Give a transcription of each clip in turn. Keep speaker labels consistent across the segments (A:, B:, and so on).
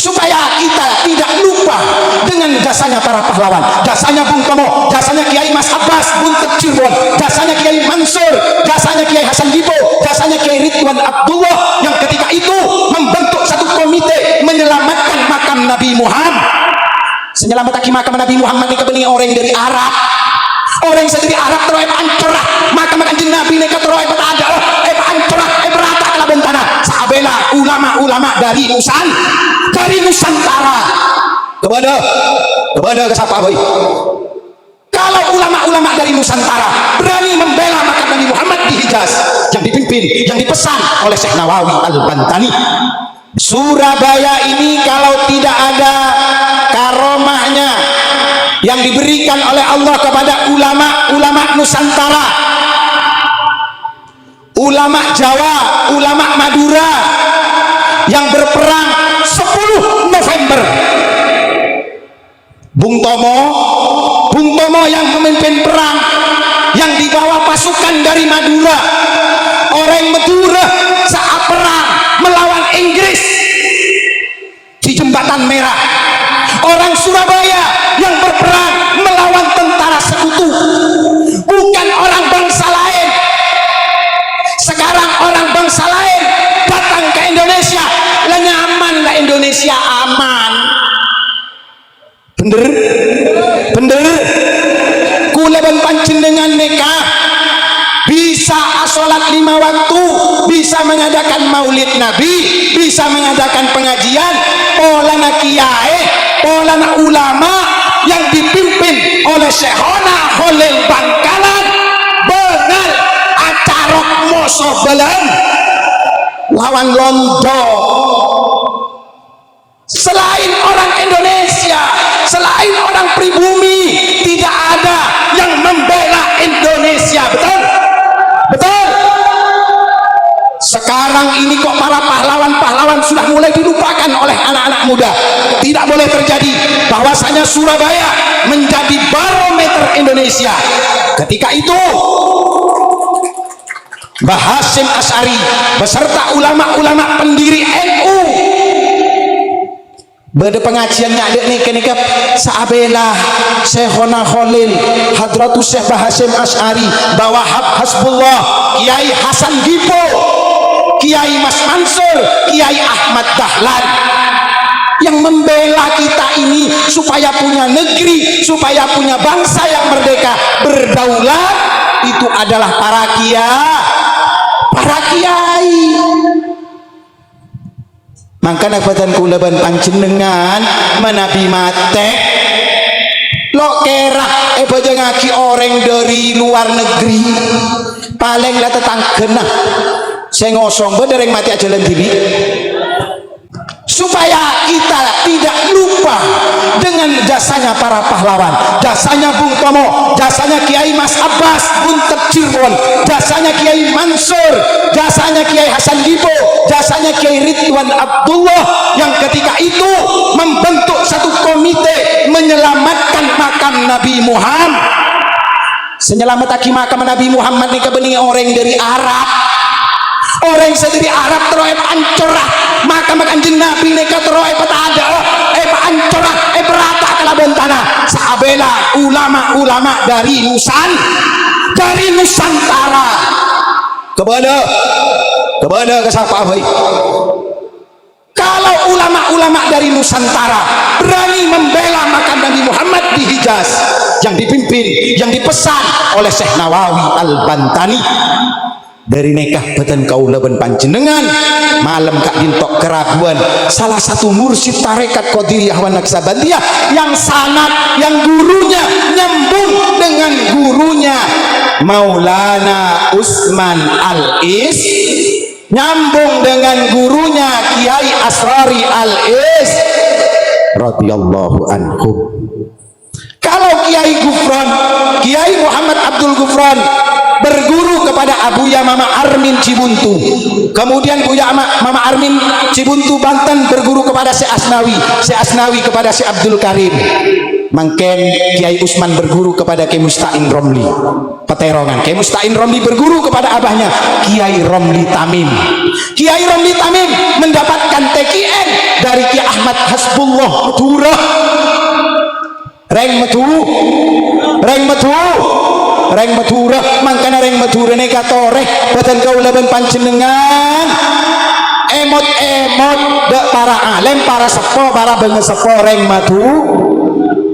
A: supaya kita tidak lupa dengan jasanya para pahlawan, jasanya Bung Tomo, jasanya Kiai Mas Abbas Buntet Cirebon, jasanya Kiai Mansur, jasanya Kiai Hasan Dipo, jasanya Kiai Ridwan Abdullah yang ketika itu membentuk satu komite menyelamatkan makam Nabi Muhammad. Senyelamatkan makam Nabi Muhammad ini kebening orang dari Arab, orang sendiri Arab teroy ancorah makam kanjeng Nabi ini teroy ada ancorah berata kala bentana sabela ulama-ulama dari Nusantara kepada siapa boy? Kalau ulama-ulama dari Nusantara berani membela makam Nabi Muhammad di Hijaz yang dipimpin, yang dipesan oleh Syekh Nawawi Al-Bantani, Surabaya ini kalau tidak ada karomahnya yang diberikan oleh Allah kepada ulama-ulama Nusantara, ulama Jawa, ulama Madura yang berperang 10 November, Bung Tomo yang memimpin perang, yang dibawa pasukan dari Madura, orang Madura saat perang melawan Inggris di Jembatan Merah, orang Surabaya yang berperang melawan tentara sekutu, bukan orang bangsa lain. Sekarang orang bangsa lain datang ke Indonesia, lah nyaman lah Indonesia aman. Bener kulaban panjenengan nikah bisa sholat 5 waktu, bisa mengadakan maulid Nabi, bisa mengadakan pengajian, polana kiai, polana ulama yang dipimpin oleh Syekhona Khalil Bangkalan bengal acarok moso belan lawan Londo. Selain orang Indonesia, selain orang pribumi, tidak ada yang membela Indonesia. Betul. Sekarang ini kok para pahlawan-pahlawan sudah mulai dilupakan oleh anak-anak muda. Tidak boleh terjadi bahwasanya Surabaya menjadi barometer Indonesia. Ketika itu Mbah Hasyim Asy'ari beserta ulama-ulama pendiri NU pada pengajiannya ada nih kenikap saabela Syekhona Khalil Hadratus Syekh Mbah Hasyim Asy'ari Mbah Wahab Hasbullah, Kiai Hasan Dipo, Kiai Mas Mansur, Kiai Ahmad Dahlan yang membela kita ini supaya punya negeri, supaya punya bangsa yang merdeka berdaulat. Itu adalah para kiai. Mangkana badan kulaban panjenengan menabi mate lo kerah baca ngaki orang dari luar negeri paling lah tetanggenah saya ngosong bener yang mati aja lentini supaya kita tidak lupa dengan jasanya para pahlawan, jasanya Bung Tomo, jasanya Kiai Mas Abbas Buntet Cirebon, jasanya Kiai Mansur, jasanya Kiai Hasan Dipo, jasanya Kiai Ridwan Abdullah yang ketika itu membentuk satu komite menyelamatkan makam Nabi Muhammad. Senyelamatkan makam Nabi Muhammad ini kebening orang dari Arab, orang sendiri Arab teroy ancorah makam kanjeng Nabi ini teroy ada ancorah berata kala bentana sabela ulama-ulama dari Nusantara kepada ke siapa boy? Kalau ulama-ulama dari Nusantara berani membela makam Nabi Muhammad di Hijaz yang dipimpin, yang dipesan oleh Syekh Nawawi Al-Bantani, dari nekah batan kaulaban panjenengan malam kak dintok keraguan salah satu mursyid tarekat Qadiriyah wa Naqsabandiyah yang sanad, yang gurunya nyambung dengan gurunya Maulana Usman Al-Is, nyambung dengan gurunya Kiai Asrari Al-Is radhiyallahu anhu. Kalau Kiai Gufron, Kiai Muhammad Abdul Gufron berguru kepada Abuya Mama Armin Cibuntu, kemudian Buya Mama Armin Cibuntu Banten berguru kepada Syekh Asnawi kepada Syekh Abdul Karim, mangken Kiai Usman berguru kepada Kiai Musta'in Romli Peterongan, Kiai Musta'in Romli berguru kepada abahnya Kiai Romli Tamim. Kiai Romli Tamim mendapatkan TKN dari Ki Ahmad Hasbullah Madura. Reng Madura mangkana reng Madura neka toreh badan kaula ben panjenengan emot dek para alim para sepo para bengesepo reng madu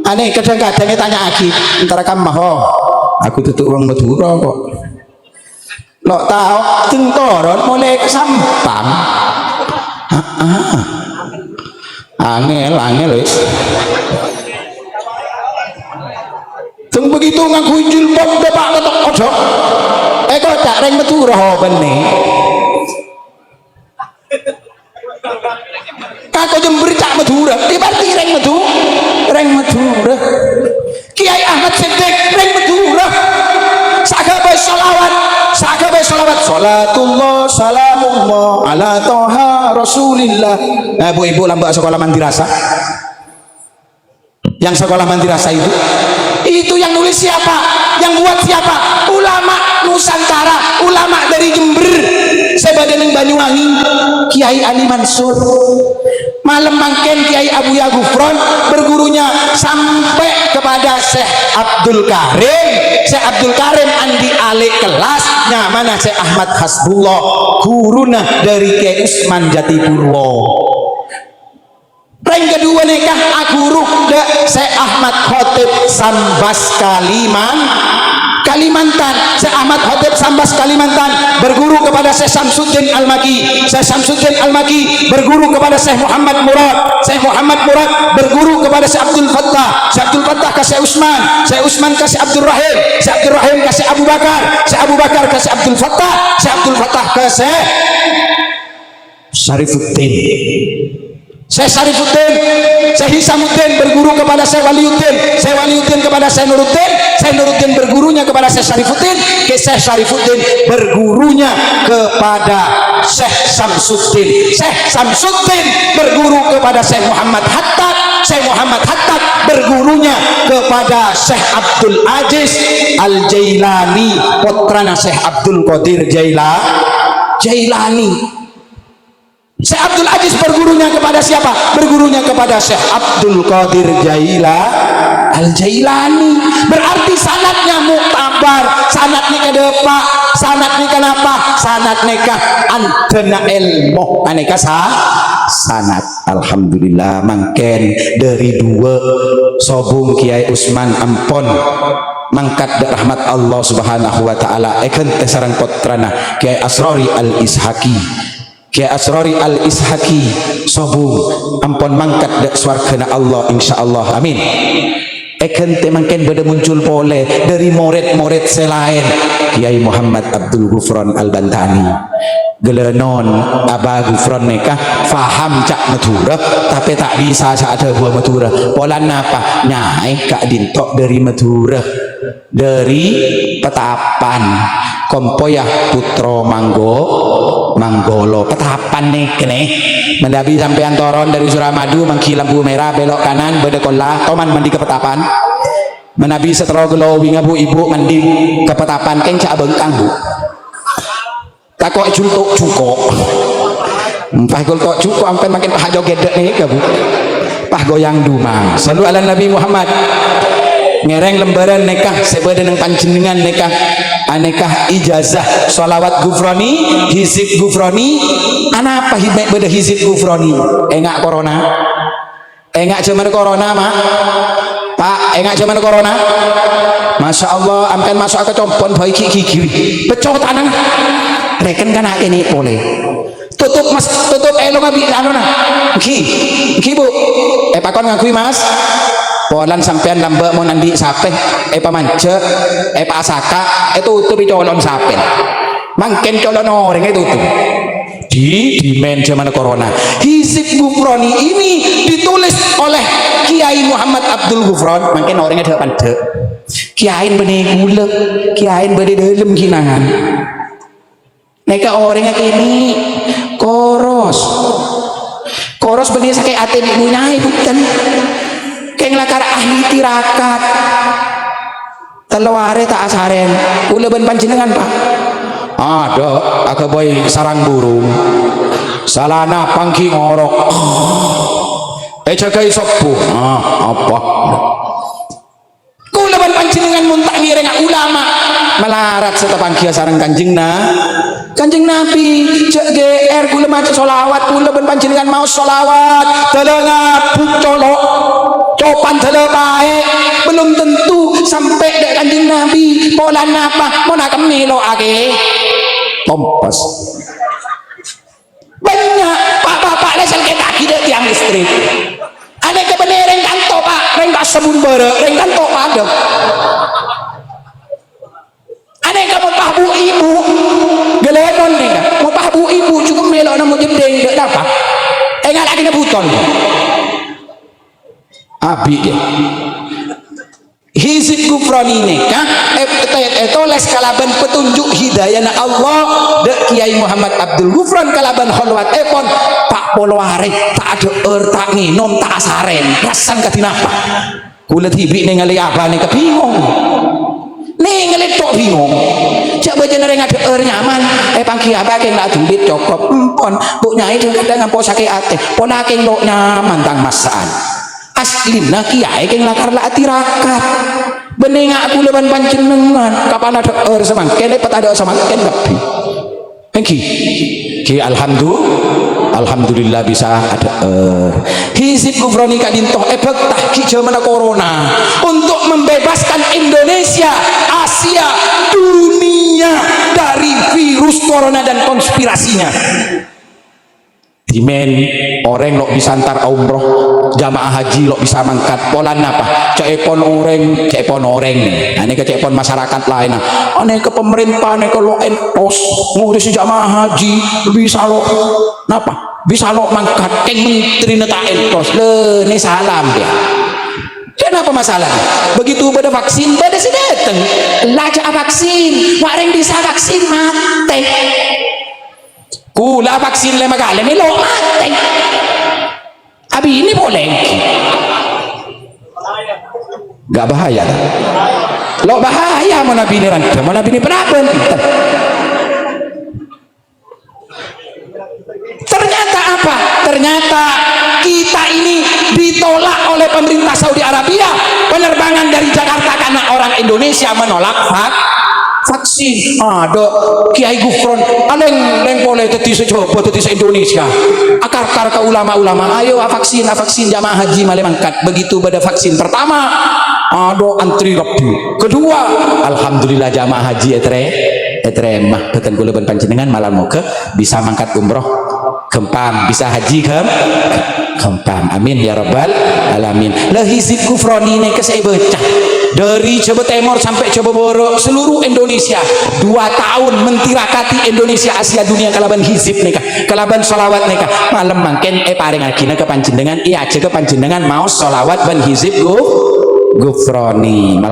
A: aneh kadang-kadang tanya lagi antara kamu aku tutup uang Madura kok lo tahu tentoron mulai kesampang angel wis tung begitu ngaku jilbab depak ketok kodok kok tak reng Madura benih kako Jember cak Madura di berarti reng Madura Kiai Ahmad Siddiq reng Madura sagabai salawat salatullah salamullah ala toha rasulillah. Nah bu-ibu lambak sekolah Mandirasa, yang sekolah Mandirasa itu yang nulis siapa, yang buat siapa? Ulama Nusantara, ulama dari Jember, sebadan Banyuwangi, Kiai Ali Mansur. Malam mangken Kiai Abu Ya Gufron bergurunya sampai kepada Syekh Abdul Karim andi alik kelasnya mana Syekh Ahmad Hasbullah guruna dari Kiai Usman Jatipurwo. Reng kedua nikah aguru de Syekh Ahmad Khotib Sambas Kalimantan. Syekh Ahmad Khotib Sambas Kalimantan berguru kepada Syekh Samsuddin Al-Maki. Syekh Samsuddin Al-Maki berguru kepada Syekh Muhammad Murad. Syekh Muhammad Murad berguru kepada Syekh Abdul Fattah. Syekh Abdul Fattah ke Syekh Usman. Syekh Usman ke Syekh Abdul Rahim. Syekh Abdul Rahim ke Syekh Abu Bakar. Syekh Abu Bakar ke Syekh Abdul Fattah. Syekh Abdul Fattah ke Syekh Syarifuddin. Syekh Syarifuddin, Syekh Hisamuddin berguru kepada Syekh Waliuddin. Syekh Waliuddin kepada Syekh Nuruddin. Syekh Nuruddin bergurunya kepada Syekh Syarifuddin. Syekh Syarifuddin bergurunya kepada Syekh Samsuddin. Syekh Samsuddin berguru kepada Syekh Muhammad Hattab. Syekh Muhammad Hattab bergurunya kepada Syekh Abdul Aziz Al-Jailani, putrana Syekh Abdul Qadir Jailani. Syekh Abdul Aziz bergurunya kepada siapa? Bergurunya kepada Syekh Abdul Qadir Al-Jailani. Berarti sanatnya muktabar, sanatnya ke depan, sanatnya kenapa? Sanatnya ke antena ilmu, aneka sanat. Alhamdulillah mangken dari dua sobung Kiai Usman Ampon mangkat rahmat Allah Subhanahu wa taala eken sareng putrana Kiai Asrori Al-Ishaqi. Kiai Asrori Al-Ishaqi sobung ampun mangkat dak swargana Allah insyaallah amin. Eken temangken beda muncul pole dari murid-murid selain Kiai Muhammad Abdul Ghufron Al-Bantani. Gelenon Aba Ghufron neka faham cak Madura tapi tak bisa saat ada buah Madura. Pola napa? Nyai kak dintok dari Madura, dari Petapan. Kompoyah Putro Manggolo Petapan nih kene mendabi sampean toron dari Suramadu mangki lampu merah belok kanan bedekolah toman mandi ke Petapan menabi setero glowing bu ibu mandi ke Petapan kencak bengkang bu takok juntuk cuko empah gultok cuko sampai makin pah joget nih ke bu pah goyang dumang selalu ala Nabi Muhammad ngereng lembaran nekah sebeda dengan panjenengan nekah anekah ijazah sholawat Ghufroni hizib Ghufroni apa hibah beda hizib Ghufroni enggak corona enggak zaman corona mak pak enggak zaman corona Masya Allah amkan masuk ke compon bayi gigi pecah tanah reken kan ini boleh tutup mas tutup lo ngabi anu nah ki bu pakon ngakui mas polan sampean lambak mau nandi sape pamance pasaka itu colon sapen mangken colon orang itu tuh di men zaman corona hizib Ghufroni ini ditulis oleh Kiai Muhammad Abdul Ghufron mangken orangnya depan dek kiain benih gulek kiain benih dalam kinangan mereka orangnya kini koros benih sakit ate ibunya bukan keng lakar ahli tirakat telaware tak asaren uleban panjenengan pak ada agak boy sarang burung salana pangki ngorok jagai sopo apa kula ban panjenengan muntak ngiring ulama melarat setepang kia sareng kanjeng Nabi cek GR kula maca sholawat kula ban panjenengan mau sholawat dalang abuk colok copan dalang baik belum tentu sampai dek kanjeng Nabi pola napa mau nak melo ake kompas banyak pak lesel kita tidak tiang listrik aneh kebenaran reng kanto pak reng tak sebun bareng reng kanto padam aneh kamu pabu ibu gelenon nih mau pabu ibu cukup melok namun jendeng tidak dapat enggak lagi nebuton abi dia Hizib Gufroni nikah toles kalaban petunjuk hidayah na Allah dek Kiai Muhammad Abdul Gufron kalaban kholwat epon tak poloare tak ada tak nginom tak asaren rasan katinapa kulit hibik nih ngali apa nih kebingung nih ngali tok bingung coba jenere ngade nyaman pangki apa keng nak duit cokop pon bu nyai kadang ngapo sakit ate pon akeng lo nyaman tang masaan aslina kiai keng lakar la tirakat bening aku leban panjenengan kapan ada sama kene pet ada sama ken tapi ki alhamdulillah bisa ada Hizib Gufroni kadintoh ebek tahki zaman corona untuk membebaskan Indonesia Asia dunia dari virus corona dan konspirasinya dimen orang lo bisa antar umroh jamaah haji lo bisa mangkat polan apa cepon orang ini ke cepon masyarakat lain aneh ke pemerintah aneh ke lo entos ngurus jamaah haji bisa lo napa bisa lo mangkat keng menteri neta entos le ini salam dia kenapa masalah begitu pada vaksin pada si dateng lajak vaksin wareng bisa vaksin mati kula vaksin le magale mi lo mate abi ini boleh gak bahaya lo bahaya mau nabi ini ranta mau nabi ini penabun ternyata apa ternyata kita ini ditolak oleh pemerintah Saudi Arabia penerbangan dari Jakarta karena orang Indonesia menolak vaksin ada Kiai Gufron aleng boleh teti secoba teti se-Indonesia akar ke ulama-ulama ayo vaksin jamaah haji male mangkat begitu pada vaksin pertama ada antri lebih kedua alhamdulillah jamaah haji etremah beten kula ben panjenengan malam moga bisa mangkat umroh gempam bisa haji gempam amin ya rabbal alamin lah Hizib Gufroni ini saya baca dari Jawa Timur sampai Jawa Barat seluruh Indonesia 2 tahun mentirakati Indonesia Asia dunia kalaban hizib nikah kalaban sholawat nikah malam mangken paring agina ke panjenengan aja ke panjenengan mau sholawat ban Hizib Gufroni